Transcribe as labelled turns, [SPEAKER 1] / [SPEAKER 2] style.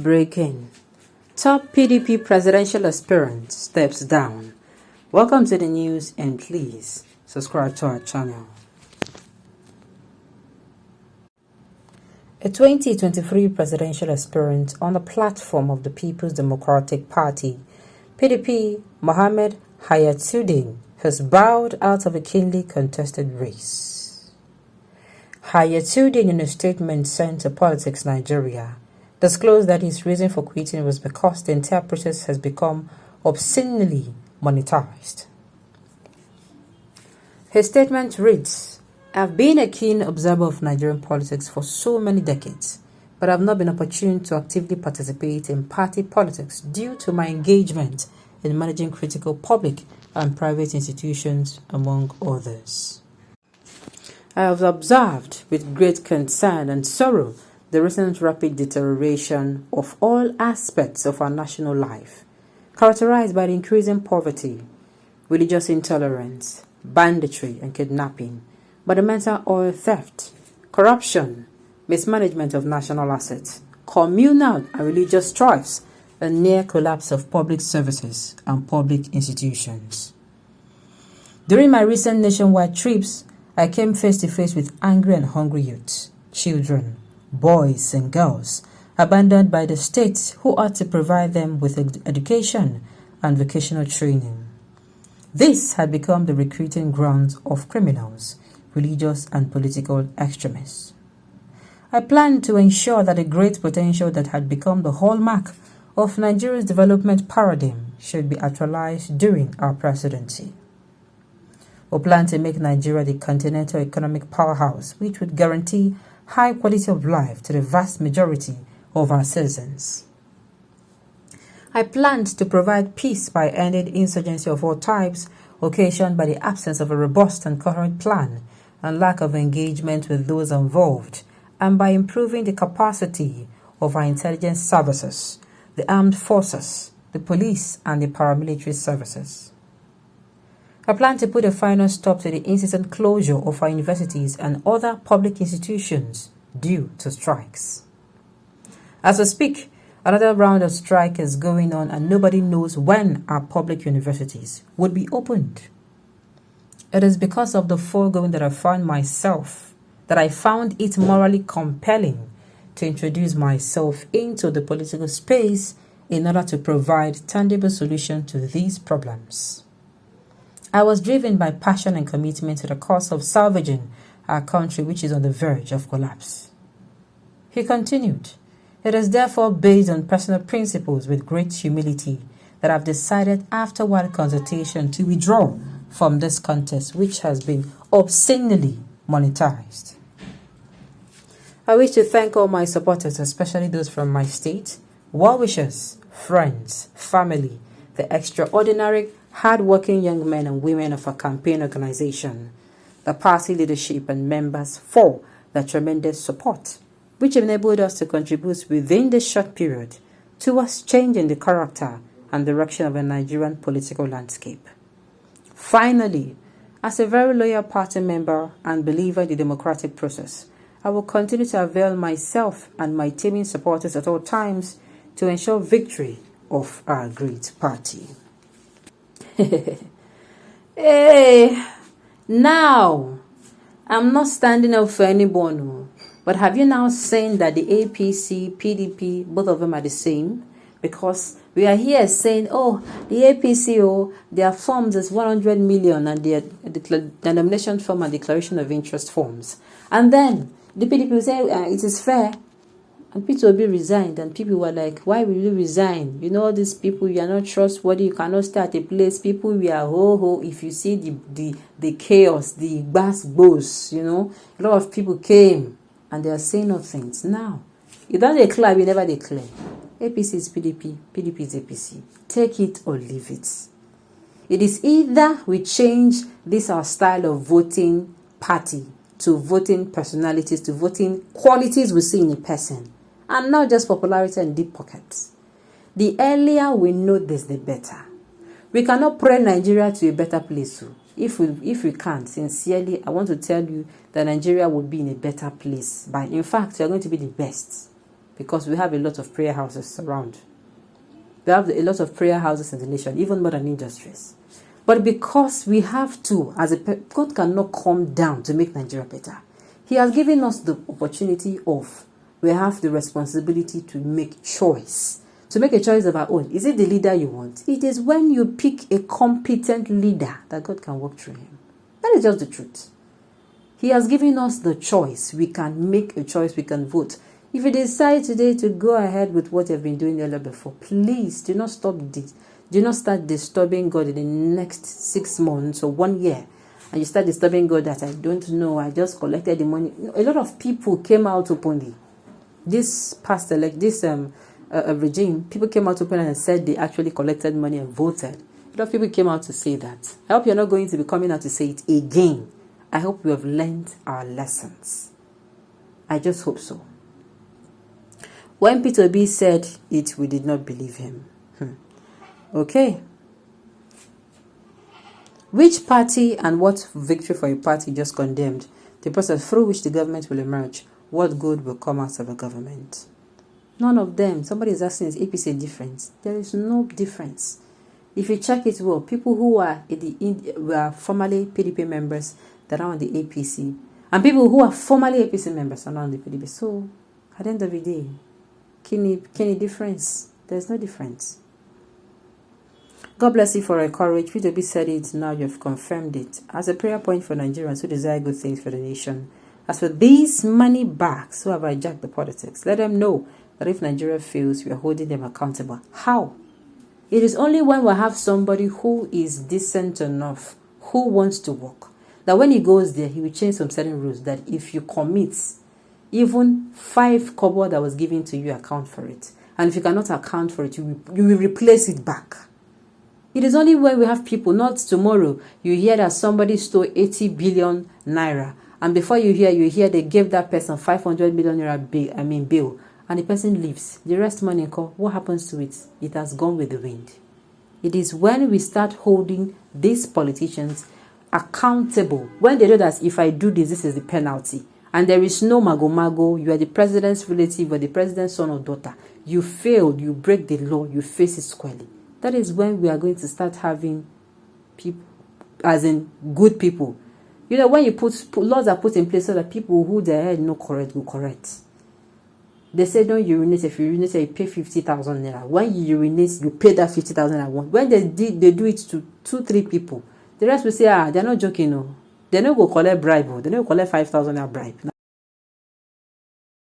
[SPEAKER 1] Breaking. Top PDP presidential aspirant steps down. Welcome to the news and please subscribe to our channel. A 2023 presidential aspirant on the platform of the People's Democratic Party, PDP, Mohammed Hayatuddin, has bowed out of a keenly contested race. Hayatuddin, in a statement sent to Politics Nigeria, disclosed that his reason for quitting was because the entire process has become obscenely monetized. His statement reads, "I've been a keen observer of Nigerian politics for so many decades, but I've not been opportune to actively participate in party politics due to my engagement in managing critical public and private institutions, among others. I have observed with great concern and sorrow the recent rapid deterioration of all aspects of our national life, characterized by the increasing poverty, religious intolerance, banditry and kidnapping, by the mental oil theft, corruption, mismanagement of national assets, communal and religious strifes, and near collapse of public services and public institutions. During my recent nationwide trips, I came face to face with angry and hungry youths, children, boys and girls abandoned by the state who ought to provide them with education and vocational training. This had become the recruiting ground of criminals, religious and political extremists. I planned to ensure that the great potential that had become the hallmark of Nigeria's development paradigm should be actualized during our presidency. We plan to make Nigeria the continental economic powerhouse which would guarantee high quality of life to the vast majority of our citizens. I planned to provide peace by ending insurgency of all types occasioned by the absence of a robust and coherent plan and lack of engagement with those involved, and by improving the capacity of our intelligence services, the armed forces, the police and the paramilitary services. I plan to put a final stop to the incessant closure of our universities and other public institutions due to strikes. As we speak, another round of strike is going on and nobody knows when our public universities would be opened. It is because of the foregoing that I found it morally compelling to introduce myself into the political space in order to provide tangible solutions to these problems. I was driven by passion and commitment to the cause of salvaging our country, which is on the verge of collapse." He continued, "It is therefore based on personal principles with great humility that I've decided after wide consultation to withdraw from this contest, which has been obscenely monetized. I wish to thank all my supporters, especially those from my state, well-wishers, friends, family, the extraordinary hard-working young men and women of our campaign organization, the party leadership and members for the tremendous support, which enabled us to contribute within this short period towards changing the character and direction of the Nigerian political landscape. Finally, as a very loyal party member and believer in the democratic process, I will continue to avail myself and my teaming supporters at all times to ensure victory of our great party." Hey, now, I'm not standing up for anyone, but have you now seen that the APC, PDP, both of them are the same? Because we are here saying, oh, the APC, their forms is 100 million and their denomination form and declaration of interest forms. And then the PDP will say it is fair. And Peter Obi resigned, and people were like, why will you resign? You know, all these people, you are not trustworthy, you cannot start a place. People, we are ho-ho. If you see the chaos, the gbas, you know, a lot of people came, and they are saying of things. Now, you don't declare, you never declare. APC is PDP, PDP is APC. Take it or leave it. It is either we change this our style of voting party to voting personalities, to voting qualities we see in a person, and not just popularity and deep pockets. The earlier we know this, the better. We cannot pray Nigeria to a better place. If we can't, sincerely, I want to tell you that Nigeria will be in a better place. But in fact, we are going to be the best. because we have a lot of prayer houses around. We have a lot of prayer houses in the nation, even more than industries. But because we have to, God cannot come down to make Nigeria better. He has given us the opportunity of, we have the responsibility to make choice. To make a choice of our own. Is it the leader you want? It is when you pick a competent leader that God can work through him. That is just the truth. He has given us the choice. We can make a choice. We can vote. If you decide today to go ahead with what you've been doing earlier before, please do not stop this. Do not start disturbing God in the next 6 months or 1 year. And you start disturbing God that I don't know. I just collected the money. A lot of people came out openly. This past regime, people came out openly and said they actually collected money and voted. A lot of people came out to say that. I hope you're not going to be coming out to say it again. I hope we have learned our lessons. I just hope so. When Peter B said it, we did not believe him. Okay. Which party and what victory for a party just condemned the process through which the government will emerge? What good will come out of a government? None of them. Somebody is asking, is APC a difference? There is no difference. If you check it well, people who are were formerly PDP members that are on the APC, and people who are formerly APC members are not on the PDP. So, at the end of the day, can any difference? There's no difference. God bless you for your courage. PDP said it, now you've confirmed it. As a prayer point for Nigerians who desire good things for the nation. As for these money bags who have hijacked the politics, let them know that if Nigeria fails, we are holding them accountable. How? It is only when we have somebody who is decent enough, who wants to work, that when he goes there, he will change some certain rules, that if you commit, even 5 kobo that was given to you, account for it. And if you cannot account for it, you will replace it back. It is only when we have people, not tomorrow, you hear that somebody stole 80 billion naira. And before you hear they gave that person 500 million naira bill. And the person leaves. The rest money, what happens to it? It has gone with the wind. It is when we start holding these politicians accountable, when they know that if I do this is the penalty. And there is no mago, you are the president's relative or the president's son or daughter. You failed, you break the law, you face it squarely. That is when we are going to start having people, as in good people. You know, when you put laws are put in place so that people who their head no correct will correct. They say don't urinate. If you urinate, you pay 50,000 naira. When you urinate, you pay that 50,000 naira. When they do it to 2-3 people, the rest will say, they're not joking, no. They don't go collect bribe, they don't collect 5,000 naira bribe.